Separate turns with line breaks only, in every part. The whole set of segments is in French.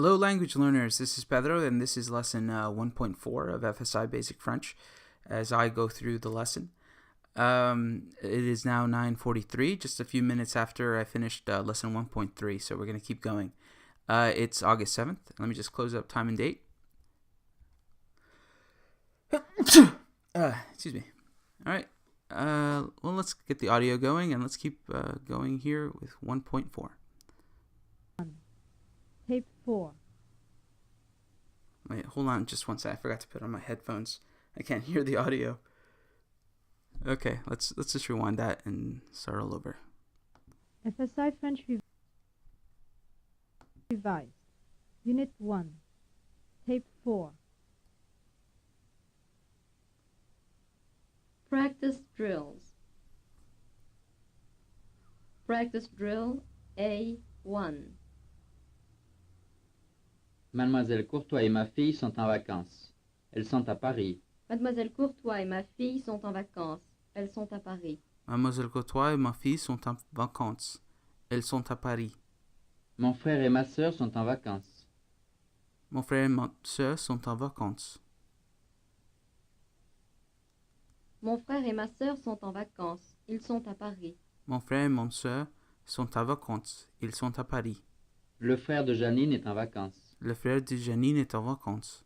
Hello, language learners. This is Pedro, and this is lesson 1.4 of FSI Basic French as I go through the lesson. It is now 9:43, just a few minutes after I finished lesson 1.3, so we're going to keep going. It's August 7th. Let me just close up time and date. Excuse me. All right. Well, let's get the audio going, and let's keep going here with 1.4.
Tape 4.
Wait, hold on just one sec. I forgot to put on my headphones. I can't hear the audio. Okay, let's just rewind that and start all over.
FSI French Revised. Unit 1. Tape 4.
Practice drills. Practice drill A1.
Mademoiselle Courtois et ma fille sont en vacances. Elles sont à Paris.
Mademoiselle Courtois et ma fille sont en vacances. Elles sont à Paris.
Mademoiselle Courtois et ma fille sont en vacances. Elles sont à Paris.
Mon frère et ma sœur sont en vacances.
Mon frère et ma sœur sont en vacances.
Mon frère et ma sœur sont en vacances. Ils sont à Paris.
Mon frère et ma sœur sont en vacances. Ils sont à Paris.
Le frère de Janine est en vacances.
Le frère de Janine est en vacances.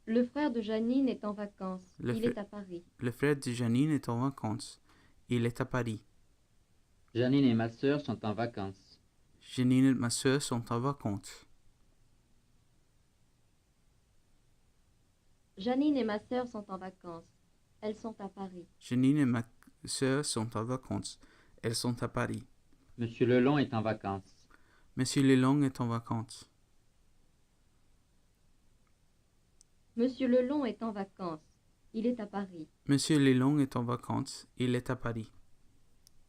Le frère de Janine est en vacances. Il est à Paris.
Le frère de Janine est en vacances. Il est à Paris.
Janine et ma sœur sont en vacances.
Janine et ma sœur sont en vacances.
Janine et ma sœur sont en vacances. Elles sont à Paris.
Janine et ma sœur sont en vacances. Elles sont à Paris.
Monsieur Lelong est en vacances.
Monsieur Lelong est en vacances.
Monsieur Lelong est en vacances. Il est à Paris.
Monsieur Lelong est en vacances. Il est à Paris.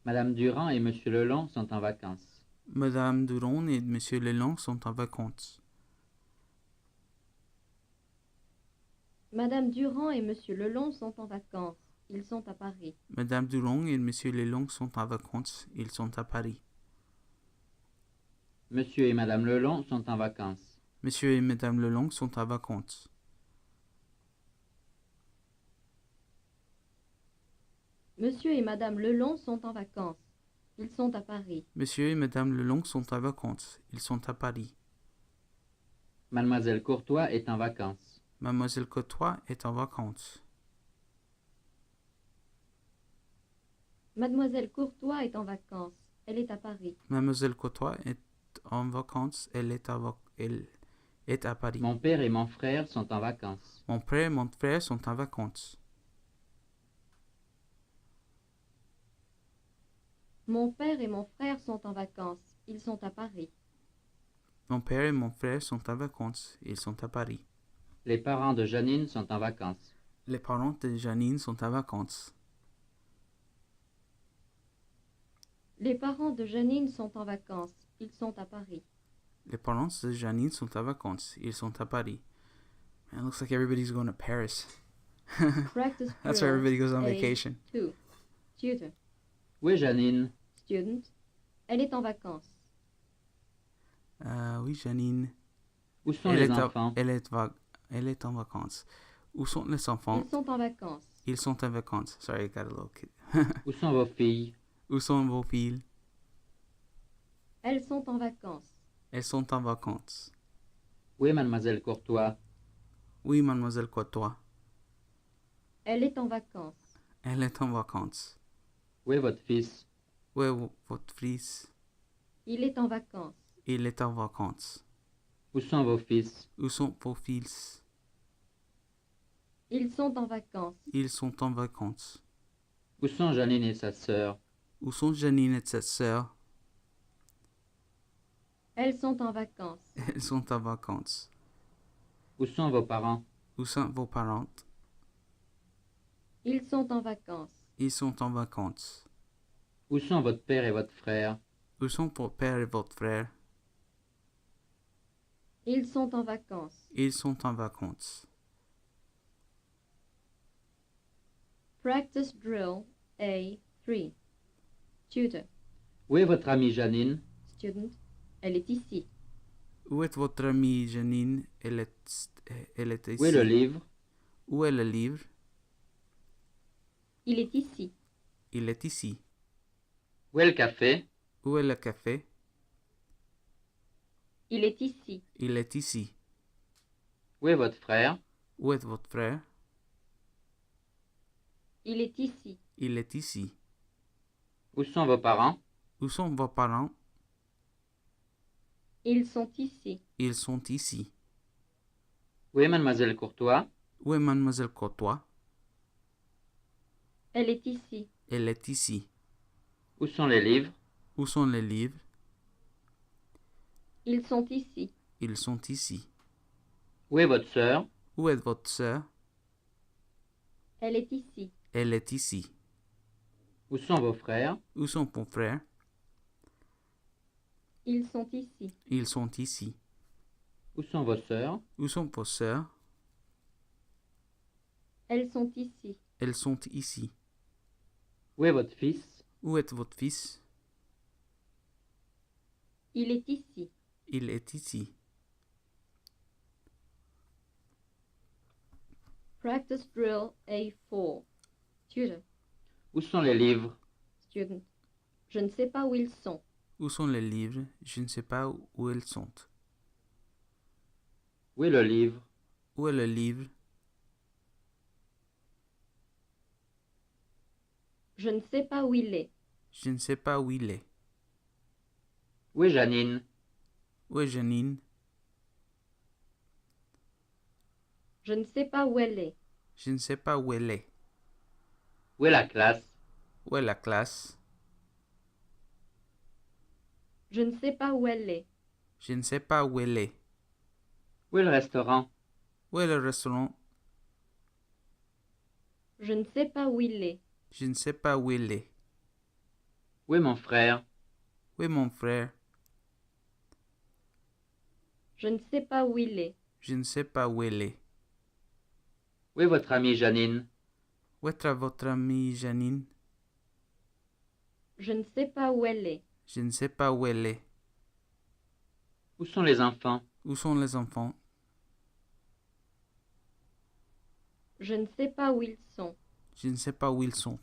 Madame Durand et Monsieur Lelong sont en vacances.
Madame Durand et Monsieur Lelong sont en vacances.
Madame Durand et Monsieur Lelong sont en vacances. Ils sont à Paris.
Madame Durand et Monsieur Lelong sont en vacances. Ils sont à Paris.
Monsieur et Madame Lelong sont en vacances.
Monsieur et Madame Lelong sont en vacances.
Monsieur et Madame Lelong sont en vacances. Ils sont à Paris.
Monsieur et Madame Lelong sont en vacances. Ils sont à Paris.
Mademoiselle Courtois est en vacances.
Mademoiselle Courtois est en vacances.
Mademoiselle Courtois est en vacances. Elle est à Paris.
Mademoiselle Courtois est en vacances. Elle est à Paris.
Mon père et mon frère sont en vacances.
Mon père et mon frère sont en vacances.
Mon père et mon frère sont en vacances. Ils sont à Paris.
Mon père et mon frère sont en vacances. Ils sont à Paris.
Les parents de Janine sont en vacances.
Les parents de Janine sont en vacances.
Les parents de Janine sont en vacances. Ils sont à Paris.
Les parents de Janine sont en vacances. Ils sont à Paris. Man, it looks like everybody's going to Paris.
Practice
That's where
drill
everybody goes on
A2.
vacation.
Tutor.
Où est Janine?
Student. Elle est en vacances.
Oui, Janine.
Où sont les enfants?
Elle est en vacances. Où sont les enfants?
Ils sont en vacances.
Ils sont en vacances. Sorry, I got a little kid.
Où sont vos filles?
Où sont vos filles?
Elles sont en vacances.
Elles sont en vacances.
Où est Mademoiselle Courtois?
Oui, Mademoiselle Courtois.
Elle est en vacances.
Elle est en vacances.
Où est votre fils?
Où est votre fils?
Il est en vacances.
Il est en vacances.
Où sont vos fils?
Où sont vos fils?
Ils sont en vacances.
Ils sont en vacances.
Où sont Janine et sa sœur?
Où sont Janine et sa sœur?
Elles sont en vacances.
Elles sont en vacances.
Où sont vos parents?
Où sont vos parents?
Ils sont en vacances.
Ils sont en vacances.
Où sont votre père et votre frère?
Où sont votre père et votre frère?
Ils sont en vacances.
Ils sont en vacances.
Practice drill A3. Tutor.
Où est votre amie Janine?
Student. Elle est ici.
Où est votre amie Janine? Elle est ici.
Où est le livre?
Où est le livre?
Il est ici.
Il est ici.
Où est le café?
Où est le café?
Il est ici.
Il est ici.
Où est votre frère?
Où est votre frère?
Il est ici.
Il est ici.
Où sont vos parents?
Où sont vos parents?
Ils sont ici.
Ils sont ici.
Où est mademoiselle Courtois?
Où est mademoiselle Courtois?
Elle est ici.
Elle est ici.
Où sont les livres?
Où sont les livres?
Ils sont ici.
Ils sont ici.
Où est votre sœur?
Où est votre sœur?
Elle est ici.
Elle est ici.
Où sont vos frères?
Où sont vos frères?
Ils sont ici.
Ils sont ici.
Où sont vos sœurs?
Où sont vos sœurs?
Elles sont ici.
Elles sont ici.
Où est votre fils?
Où est votre fils?
Il est ici.
Il est ici.
Practice drill A4. Tutor.
Où sont les livres?
Student. Je ne sais pas où ils sont.
Où sont les livres? Je ne sais pas où ils sont.
Où est le livre?
Où est le livre?
Je ne sais pas où il est.
Je ne sais pas où il est.
Où est Janine?
Où est Janine?
Je ne sais pas où elle est.
Je ne sais pas où elle est.
Où est la classe?
Où est la classe?
Je ne sais pas où elle est.
Je ne sais pas où elle est.
Où est le restaurant?
Où est le restaurant?
Je ne sais pas où il est.
Je ne sais pas où il est.
Où est mon frère?
Où est mon frère?
Je ne sais pas où il est.
Je ne sais pas où elle est.
Où est votre amie Janine?
Où est votre amie Janine?
Je ne sais pas où elle est.
Je ne sais pas où elle est.
Où sont les enfants?
Où sont les enfants?
Je ne sais pas où ils sont.
Je ne sais pas où ils sont.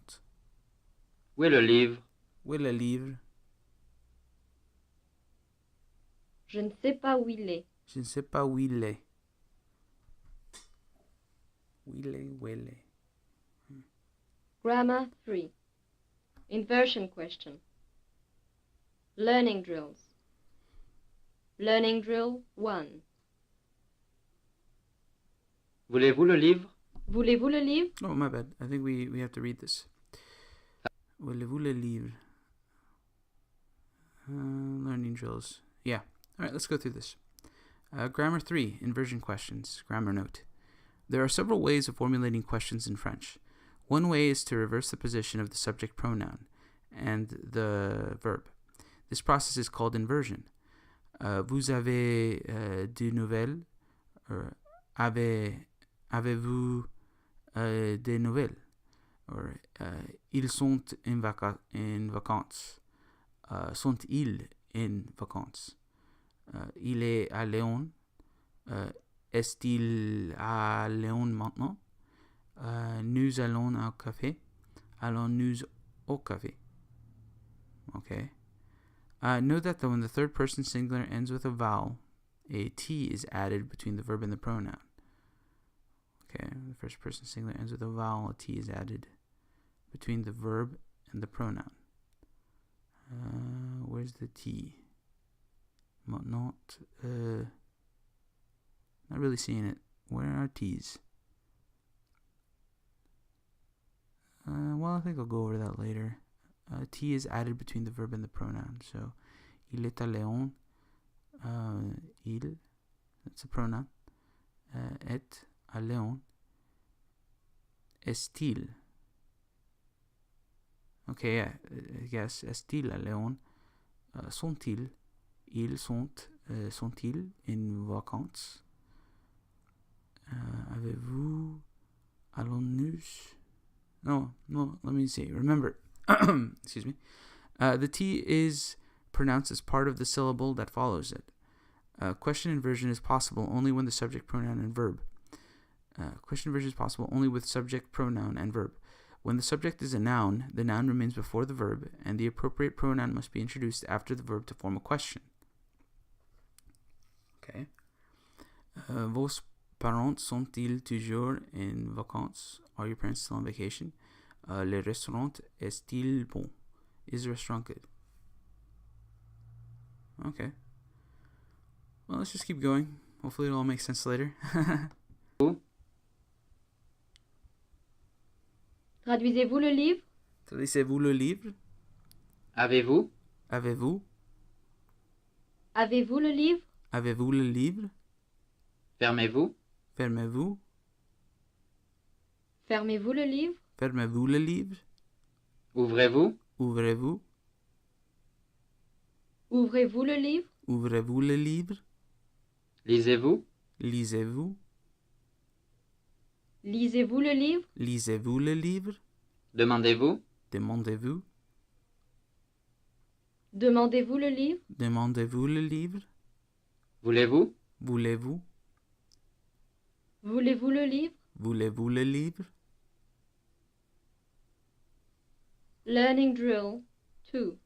Où est le livre?
Où est le livre?
Je ne sais pas où il est.
Je ne sais pas où il est. Où il est, où elle est.
Grammar 3. Inversion question. Learning drills. Learning drill 1.
Voulez-vous le livre?
Voulez-vous le livre?
Oh, my bad. I think we have to read this. Voulez-vous le livre? Learning drills. Yeah. All right, let's go through this. Grammar 3, inversion questions. Grammar note. There are several ways of formulating questions in French. One way is to reverse the position of the subject pronoun and the verb. This process is called inversion. Vous avez des nouvelles? Or avez-vous des nouvelles? Or ils sont en vacances. Sont-ils en vacances? Il est à Léon. Est-il à Léon maintenant? Nous allons au café. Allons-nous au café? Okay. Note that when the third person singular ends with a vowel, a T is added between the verb and the pronoun. Okay, the first person singular ends with a vowel, a T is added between the verb and the pronoun. Where's the T? Not really seeing it. Where are T's? Well, I think I'll go over that later. T is added between the verb and the pronoun. So, il est à Léon. Il, that's a pronoun. Est à Léon. Est-il? Okay, yeah, I guess. Est-il à Léon? Sont-ils? Ils sont. Sont-ils en vacances? Avez-vous? Allons-nous? No, let me see. Remember, excuse me. The T is pronounces part of the syllable that follows it. Question inversion is possible only when the subject, pronoun, and verb. Question inversion is possible only with subject, pronoun, and verb. When the subject is a noun, the noun remains before the verb, and the appropriate pronoun must be introduced after the verb to form a question. Okay. Vos parents sont-ils toujours en vacances? Are your parents still on vacation? Le restaurant est-il bon? Is the restaurant good? Okay. Well, let's just keep going. Hopefully it all makes sense later.
Traduisez-vous le livre?
Traduisez-vous le livre?
Avez-vous?
Avez-vous?
Avez-vous le livre?
Avez-vous le livre?
Fermez-vous?
Fermez-vous?
Fermez-vous le livre?
Fermez-vous le livre?
Ouvrez-vous?
Ouvrez-vous?
Ouvrez-vous le livre?
Ouvrez-vous le livre?
Lisez-vous?
Lisez-vous?
Lisez-vous le livre?
Lisez-vous le livre?
Demandez-vous?
Demandez-vous?
Demandez-vous le livre?
Demandez-vous le livre?
Voulez-vous?
Voulez-vous?
Voulez-vous le livre?
Voulez-vous le livre?
Learning drill 2.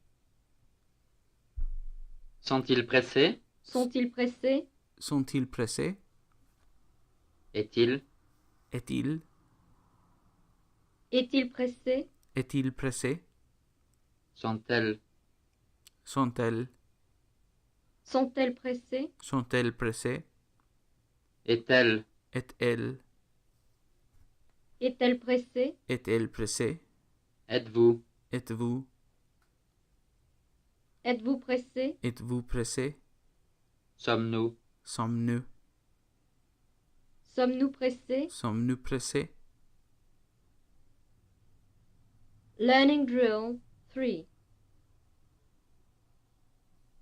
Sont-ils pressés?
Sont-ils pressés?
Sont-ils pressés?
Est-il?
Est-il?
Est-il pressé?
Est-il pressé?
Sont-elles?
Sont-elles?
Sont-elles pressées?
Sont-elles pressées?
Est-elle?
Est-elle?
Est-elle pressée?
Est-elle pressée?
Êtes-vous?
Êtes-vous?
Êtes-vous pressé?
Êtes-vous pressé?
Sommes-nous?
Sommes-nous?
Sommes-nous pressés?
Sommes-nous pressés?
Learning drill 3.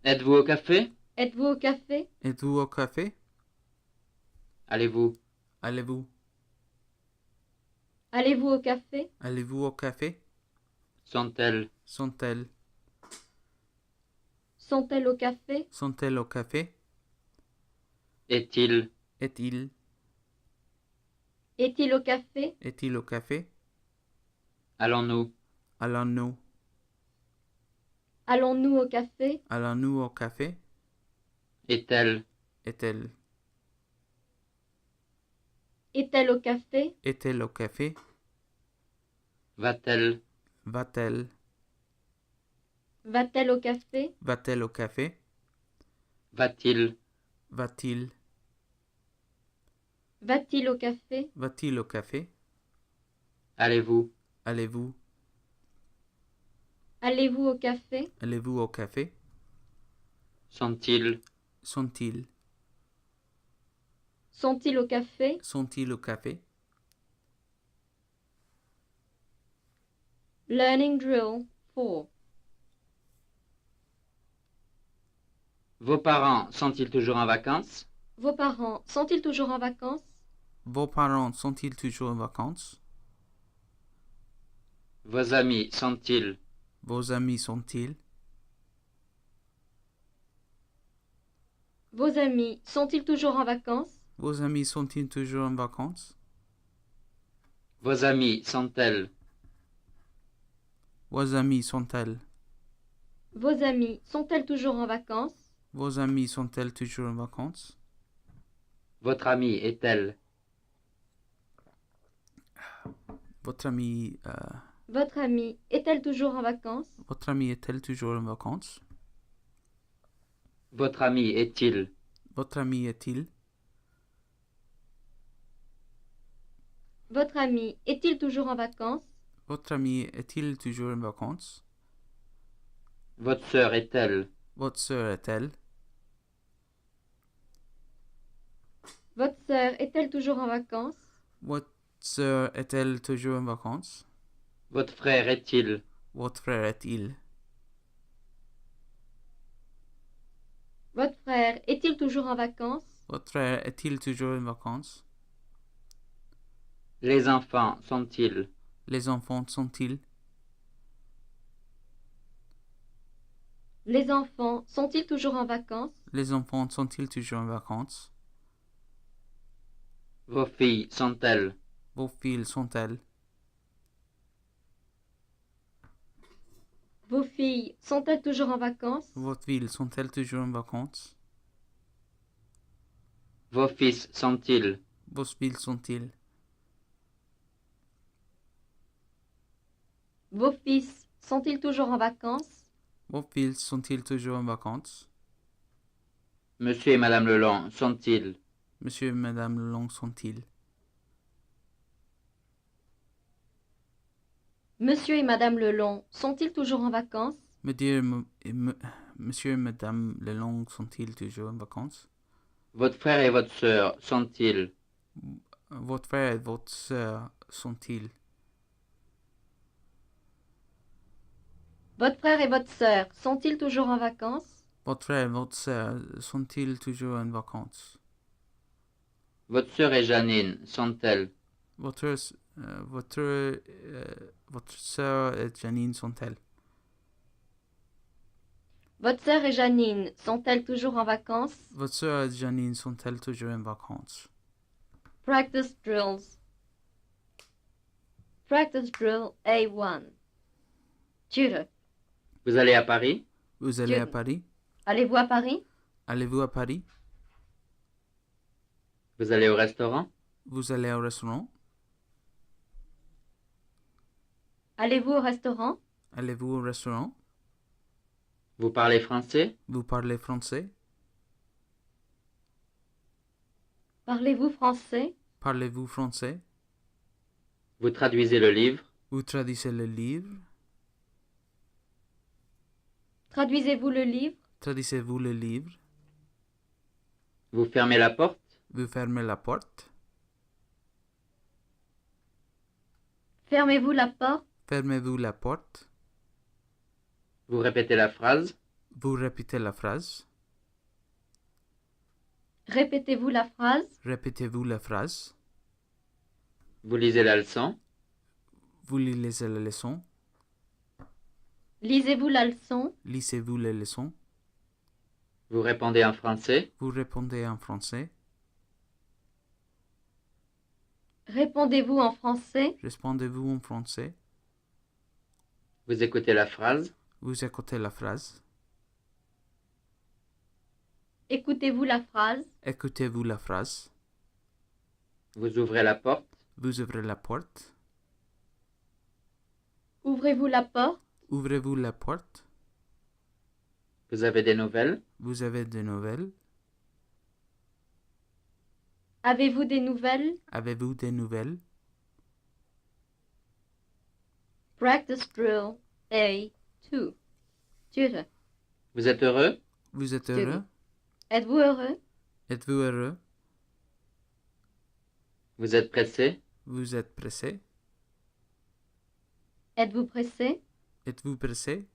Êtes-vous au café?
Êtes-vous au café?
Êtes-vous au café?
Allez-vous?
Allez-vous?
Allez-vous au café?
Allez-vous au café?
Sont-elles?
Sont-elles?
Sont-elles au café?
Sont-elles au café?
Est-il?
Est-il?
Est-il au café?
Est-il au café?
Allons-nous?
Allons-nous?
Allons-nous au café?
Allons-nous au café?
Est-elle?
Est-elle?
Est-elle au café?
Est-elle au café?
Va-t-elle?
Va-t-elle?
Va-t-elle au café?
Va-t-elle au café?
Va-t-il?
Va-t-il?
Va-t-il au café?
Va-t-il au café?
Allez-vous?
Allez-vous?
Allez-vous au café?
Allez-vous au café?
Sont-ils?
Sont-ils?
Sont-ils au café?
Sont-ils au café?
Learning drill 4.
Vos parents sont-ils toujours en vacances?
Vos parents sont-ils toujours en vacances?
Vos parents sont-ils toujours en vacances?
Vos amis sont-ils?
Vos amis sont-ils?
Vos amis sont-ils toujours en vacances?
Vos amis sont-ils toujours en vacances?
Vos amis sont-elles?
Vos amis sont-elles?
Vos amis sont-elles toujours en vacances?
Vos amis sont-elles toujours en vacances?
Votre amie est-elle?
Votre amie,
Votre amie est-elle toujours en vacances?
votre amie est-elle toujours en vacances?
Votre ami est-il?
Votre ami est-il?
Votre ami est-il toujours en vacances?
Votre ami est-il toujours en vacances?
Votre sœur est-elle?
Votre sœur est-elle?
Votre sœur est-elle toujours en vacances?
Votre sœur est-elle toujours en vacances?
Votre frère est-il?
Votre frère est-il?
Votre frère est-il toujours en vacances?
Votre frère est-il toujours en vacances?
Les enfants sont-ils?
Les enfants sont-ils?
Les enfants sont-ils toujours en vacances?
Les enfants sont-ils toujours en vacances?
Vos filles sont-elles?
Vos filles sont-elles?
Vos filles sont-elles toujours en vacances?
Vos filles sont-elles toujours en vacances?
Vos fils sont-ils?
Vos fils sont-ils?
Vos fils sont-ils toujours en vacances?
Vos fils sont-ils toujours en vacances?
Monsieur et Madame Lelong sont-ils?
Monsieur et Madame Long sont-ils?
Monsieur et Madame Lelong sont-ils toujours en vacances?
Monsieur et Madame Lelong sont-ils toujours en vacances?
Votre frère et votre sœur sont-ils?
Votre frère et votre sœur sont-ils?
Votre frère et votre sœur sont-ils toujours en vacances?
Votre frère et votre sœur sont-ils toujours en vacances?
Votre sœur et Janine sont-elles?
Votre sœur et Janine sont-elles?
Votre sœur et Janine sont-elles toujours en vacances?
Votre sœur et Janine sont-elles toujours en vacances?
Practice drills. Practice drill A1. Tutor.
Vous allez à Paris?
Vous allez à Paris?
Allez-vous à Paris?
Allez-vous à Paris?
Vous allez au restaurant?
Vous allez au restaurant?
Allez-vous au restaurant?
Allez-vous au restaurant?
Vous parlez français?
Vous parlez français?
Parlez-vous français?
Parlez-vous français?
Vous traduisez le livre?
Vous traduisez le livre?
Traduisez-vous le livre?
Traduisez-vous le livre?
Vous fermez la porte?
Vous fermez la porte?
Fermez-vous la porte?
Fermez-vous la porte?
Vous répétez la phrase?
Vous répétez la phrase?
Répétez-vous la phrase?
Répétez-vous la phrase?
Vous lisez la leçon?
Vous lisez la leçon?
Lisez-vous la leçon?
Lisez-vous la leçon?
Vous répondez en français?
Vous répondez en français?
Répondez-vous en français?
Répondez-vous en français?
Vous écoutez la phrase?
Vous écoutez la phrase?
Écoutez-vous la phrase?
Écoutez-vous la phrase?
Vous ouvrez la porte?
Vous ouvrez la porte?
Ouvrez-vous la porte?
Ouvrez-vous la porte?
Vous avez des nouvelles?
Vous avez des nouvelles?
Avez-vous des nouvelles?
Avez-vous des nouvelles?
Practice drill A2. Tutor.
Vous êtes heureux?
Vous êtes heureux?
Êtes-vous heureux?
Êtes-vous heureux?
Vous êtes pressé?
Vous êtes pressé?
Êtes-vous pressé?
Êtes-vous pressé?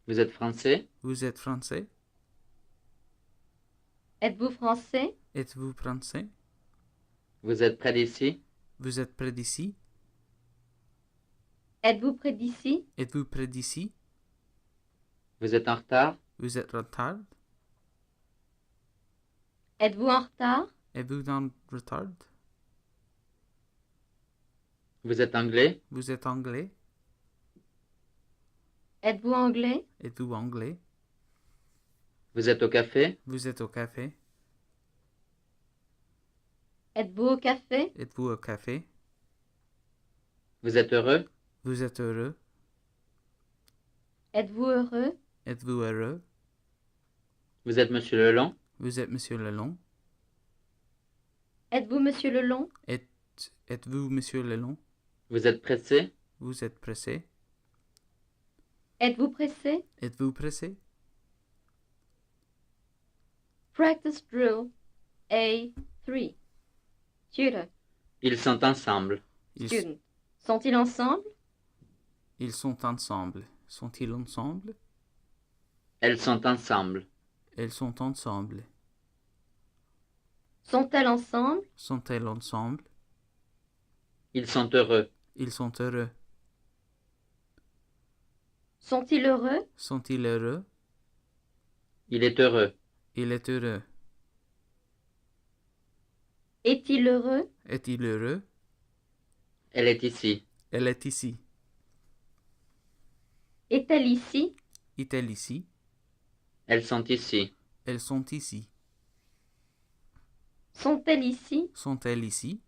Vous êtes français?
Vous êtes français?
Êtes-vous français?
Êtes-vous français?
Vous êtes près d'ici?
Vous êtes près d'ici?
Êtes-vous près d'ici?
Êtes-vous près d'ici?
Vous êtes en retard?
Vous êtes en retard?
Êtes-vous en retard?
Êtes-vous en retard?
Vous êtes anglais?
Vous êtes anglais?
Êtes-vous anglais?
Êtes-vous anglais?
Vous êtes au café?
Vous êtes au café?
Êtes-vous au café?
Êtes-vous au café?
Vous êtes heureux?
Vous êtes heureux?
Êtes-vous heureux?
Êtes-vous heureux?
Vous êtes Monsieur Lelong?
Vous êtes Monsieur Lelong?
Êtes-vous Monsieur Lelong?
Êtes-vous Monsieur Lelong?
Vous êtes pressé?
Vous êtes pressé?
Êtes-vous pressé?
Êtes-vous pressé?
Practice drill A3. Tutor.
Ils sont ensemble.
Ils,
Student. Sont-ils ensemble?
ils sont ensemble. Sont-ils ensemble?
Elles sont ensemble.
Elles sont ensemble.
Sont-elles ensemble?
Sont-elles ensemble?
Ils sont heureux.
Ils sont heureux.
Sont-ils heureux?
Sont-ils heureux?
Il est heureux.
Il est heureux.
Est-il heureux?
Est-il heureux?
Elle est ici.
Elle est ici.
Est-elle ici?
Est-elle ici?
Elles sont ici.
Elles sont ici.
Sont-elles ici?
Sont-elles ici?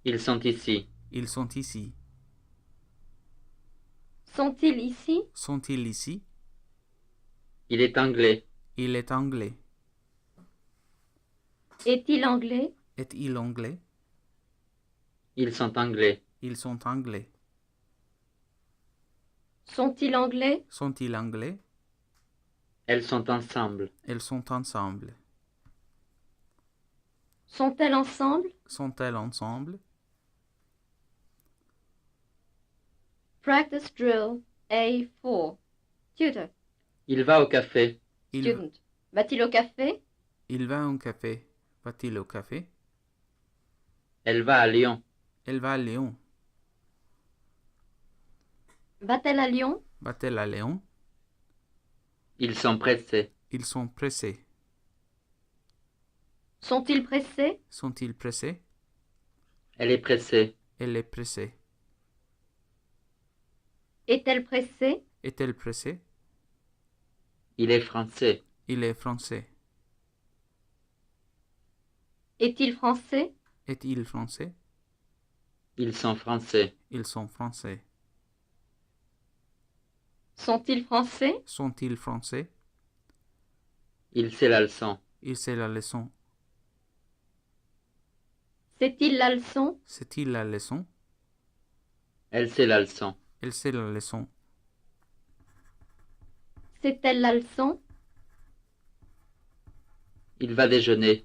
Ils sont ici.
Ils sont ici.
Sont-ils ici?
Sont-ils ici?
Il est anglais.
Il est anglais.
Est-il anglais?
Est-il anglais?
Ils sont anglais.
Ils sont anglais.
Sont-ils anglais?
Sont-ils anglais?
Elles sont ensemble.
Elles sont ensemble.
Sont-elles ensemble?
Sont-elles ensemble?
Practice drill A4. Tutor.
Il va au café.
Il,
Student. Va-t-il au café?
il va au café. Va-t-il au café?
Elle va à Lyon.
Elle va à Lyon.
Va-t-elle à Lyon?
Va-t-elle à Lyon?
Ils sont pressés.
Ils sont pressés.
Sont-ils pressés?
Sont-ils pressés?
Elle est pressée.
Elle est pressée.
Est-elle pressée?
Est-elle pressée?
Il est français.
Il est français.
Est-il français?
Est-il français?
Ils sont français.
Ils sont français.
Sont-ils français?
Sont-ils français?
Il sait la leçon.
Il sait la leçon.
Sait-il la leçon?
Sait-il la leçon?
Elle sait la leçon.
Elle sait la leçon.
Sait-elle la leçon?
Il va déjeuner.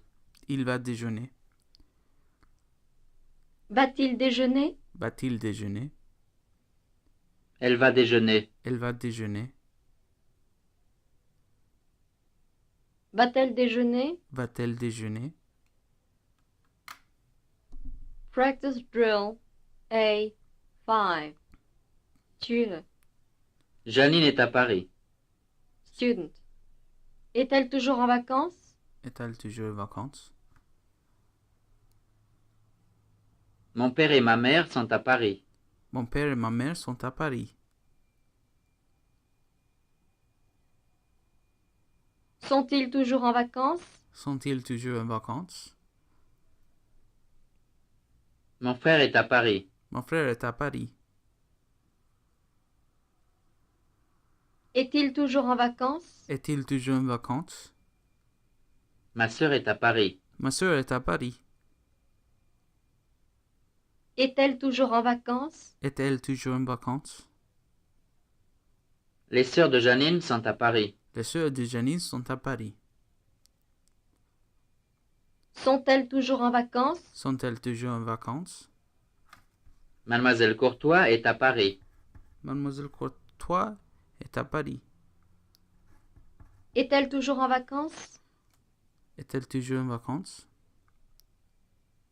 Il va déjeuner.
Va-t-il déjeuner?
Va-t-il déjeuner?
Elle va déjeuner.
Elle va déjeuner.
Va-t-elle déjeuner?
Va-t-elle déjeuner?
Practice drill A5. Tutor.
Janine est à Paris.
Student. Est-elle toujours en vacances?
Est-elle toujours en vacances?
Mon père et ma mère sont à Paris.
Mon père et ma mère sont à Paris.
Sont-ils toujours en vacances?
Sont-ils toujours en vacances?
Mon frère est à Paris.
Mon frère est à Paris.
Est-il toujours en vacances?
Est-il toujours en vacances?
Ma sœur est à Paris.
Ma sœur est à Paris.
Est-elle toujours en vacances?
Est-elle toujours en vacances?
Les sœurs de Janine sont à Paris.
Les sœurs de Janine sont à Paris.
Sont-elles toujours en vacances?
Sont-elles toujours en vacances?
Mademoiselle Courtois est à Paris.
Mademoiselle Courtois est à Paris.
Est-elle toujours en vacances?
Est-elle toujours en vacances?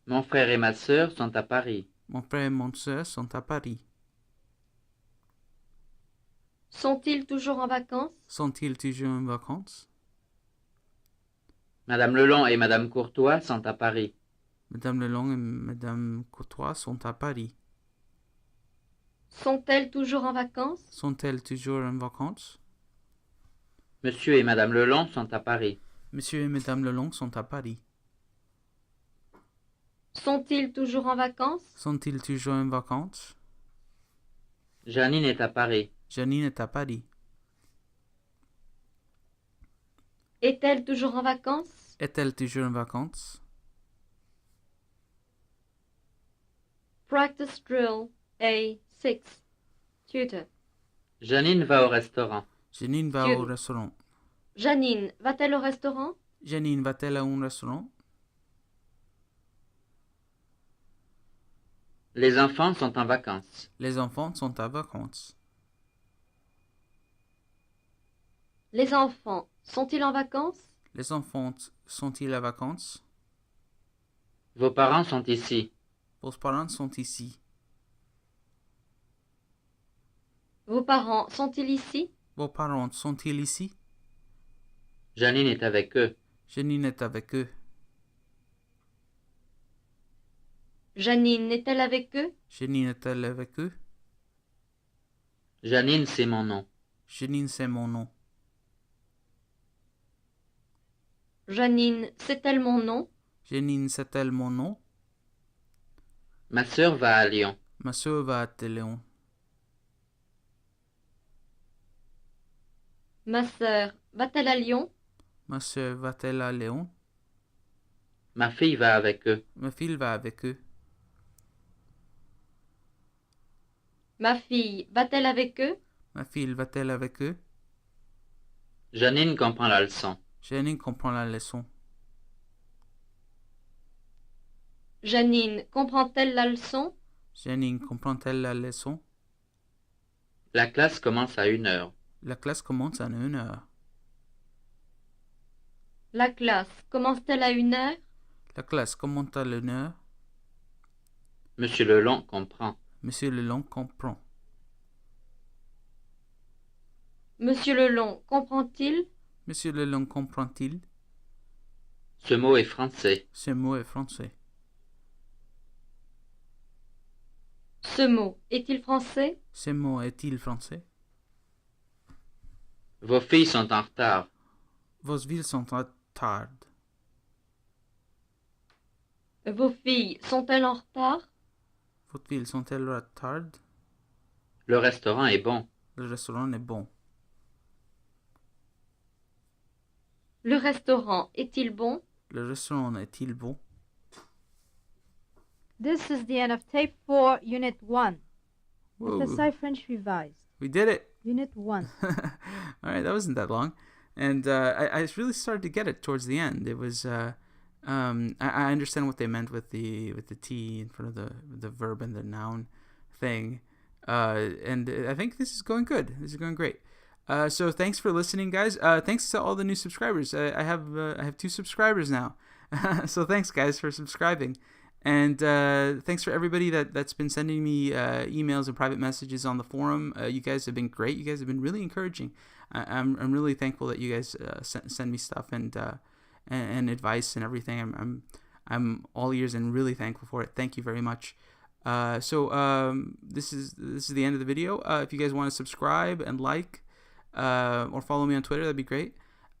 Mon frère et ma sœur sont à Paris.
Mon frère et mon sœur sont à Paris.
Sont-ils toujours en vacances?
Sont-ils toujours en vacances?
Madame Lelon et Madame Courtois sont à Paris.
Madame Lelong et Madame Courtois sont à Paris.
Sont-elles toujours en vacances?
Sont-elles toujours en vacances?
Monsieur et Madame Lelon sont à Paris.
Monsieur et Madame Lelong sont à Paris.
Sont-ils toujours en vacances?
Sont-ils toujours en vacances?
Janine est à Paris.
Janine est à Paris.
Est-elle toujours en vacances?
Est-elle toujours en vacances?
Practice drill A6. Tutor.
Janine va au restaurant.
Janine va
Student.
au restaurant.
Janine, va-t-elle au restaurant?
Janine va-t-elle à un restaurant?
Les enfants sont en vacances.
Les enfants sont à vacances.
Les enfants sont-ils en vacances?
Les enfants sont-ils à vacances?
Vos parents sont ici.
Vos parents sont ici.
Vos parents sont-ils ici?
Vos parents sont-ils ici?
Janine est avec eux.
Janine est avec eux.
Janine est-elle avec eux?
Janine est-elle avec eux?
Janine, c'est mon nom.
Janine, c'est mon nom.
Janine, c'est-elle mon nom?
Janine, c'est-elle mon nom?
Ma sœur va à Lyon.
Ma soeur va à Téléon.
Ma sœur va-t-elle à Lyon?
Ma soeur va-t-elle à Léon?
Ma fille va avec eux.
Ma fille va avec eux.
Ma fille va-t-elle avec eux?
Ma fille va-t-elle avec eux?
Janine comprend la leçon.
Janine comprend la leçon.
Janine comprend-elle la leçon?
Janine comprend-elle la leçon?
La classe commence à 1h.
La classe commence à 1h.
La classe commence-t-elle à 1h?
La classe commence à 1h.
Monsieur Lelong comprend.
Monsieur Lelong comprend.
Monsieur Lelong comprend-il?
Monsieur Lelong comprend-il?
Ce mot est français.
Ce mot est français.
Ce mot est-il français?
Ce mot est-il français?
Vos filles sont en retard.
Vos villes sont en retard.
Vos filles sont-elles en retard?
Vos villes sont-elles en retard?
Le restaurant est bon.
Le restaurant est bon.
Le restaurant est-il bon?
Le restaurant est-il bon?
This is the end of Tape 4, Unit 1.
Whoa.
FSI French Revised.
We did it!
Unit 1.
All right, that wasn't that long. And I really started to get it towards the end. It was, I understand what they meant with the T in front of the verb and the noun thing. And I think this is going good. This is going great. So thanks for listening, guys. Thanks to all the new subscribers. I have 2 subscribers now. So thanks, guys, for subscribing. And thanks for everybody that's been sending me emails and private messages on the forum. You guys have been great. You guys have been really encouraging. I'm really thankful that you guys send me stuff and advice and everything. I'm all ears and really thankful for it. Thank you very much. So this is the end of the video. If you guys want to subscribe and like or follow me on Twitter, that'd be great.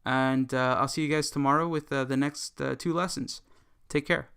And I'll see you guys tomorrow with the next 2 lessons. Take care.